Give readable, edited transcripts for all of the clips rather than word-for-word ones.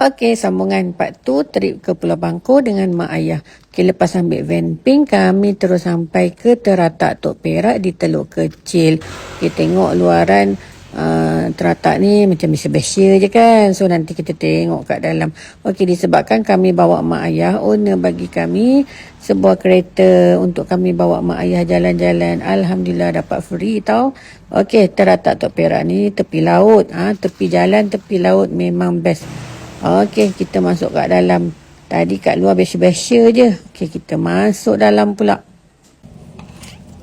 Okey, sambungan part tu trip ke Pulau Bangkok dengan mak ayah. Okey, lepas ambil van pink, kami terus sampai ke Teratak Tok Perak di Teluk Kecil. Okey, tengok luaran teratak ni macam biasa-biasa je kan. So, nanti kita tengok kat dalam. Okey, disebabkan kami bawa mak ayah, owner bagi kami sebuah kereta untuk kami bawa mak ayah jalan-jalan. Alhamdulillah dapat free tau. Okey, Teratak Tok Perak ni tepi laut. Tepi jalan, tepi laut memang best. Okey, kita masuk kat dalam. Tadi kat luar biasa-biasa je. Okey, kita masuk dalam pula.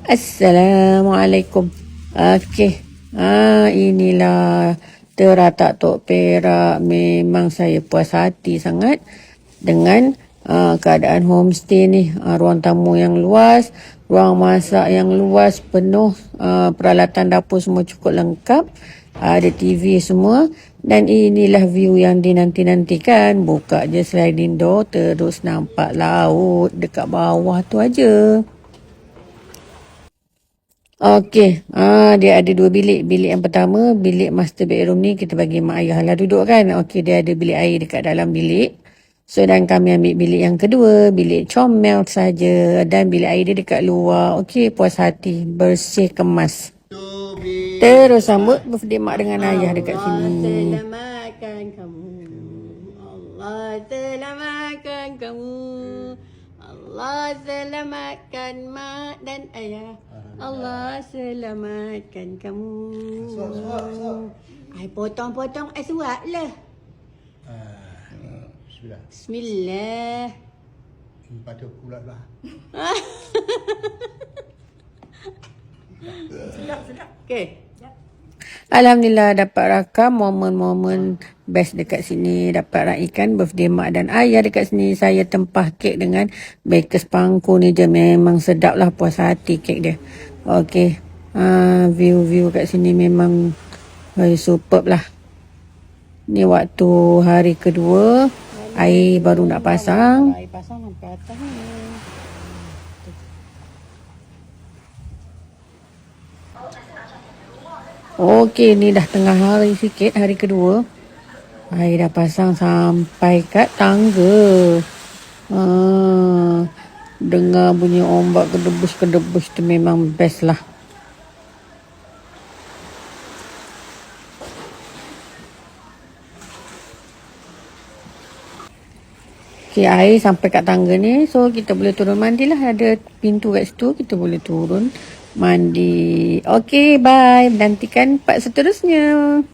Assalamualaikum. Okey. Inilah Teratak Tok Perak. Memang saya puas hati sangat dengan keadaan homestay ni. Ruang tamu yang luas, ruang masak yang luas, penuh peralatan dapur semua cukup lengkap. Ada TV semua. Dan inilah view yang dinanti-nantikan. Buka je sliding door, terus nampak laut dekat bawah tu aja. Okey, dia ada 2 bilik. Bilik yang pertama, bilik master bedroom ni kita bagi mak ayah lah duduk kan. Okey, dia ada bilik air dekat dalam bilik. So, dan kami ambil bilik yang kedua, bilik comel saja. Dan bilik air dia dekat luar. Okey, puas hati, bersih, kemas. Terus sambut birthday mak dengan ayah dekat sini. Selamatkan kamu. Allah selamatkan kamu. Allah selamatkan mak dan ayah. Allah selamatkan kamu. Ai potong-potong suap lah. Bismillah. Bismillah. Pada pula lah. Sedap. Okey. Alhamdulillah dapat rakam momen-momen best dekat sini. Dapat raikan birthday mak dan ayah dekat sini. Saya tempah kek dengan Bakers Pangku ni je. Memang sedap lah, puas hati kek dia. Okey. View-view kat sini memang superb lah. Ni waktu hari kedua. Air baru nak pasang. Air pasang sampai atas ni. Okey, ni dah tengah hari sikit, hari kedua. Air dah pasang sampai kat tangga. Dengar bunyi ombak kedebus-kedebus tu memang best lah. Okey, air sampai kat tangga ni. So, kita boleh turun mandi lah. Ada pintu kat situ, kita boleh turun mandi. Okey, bye. Nantikan part seterusnya.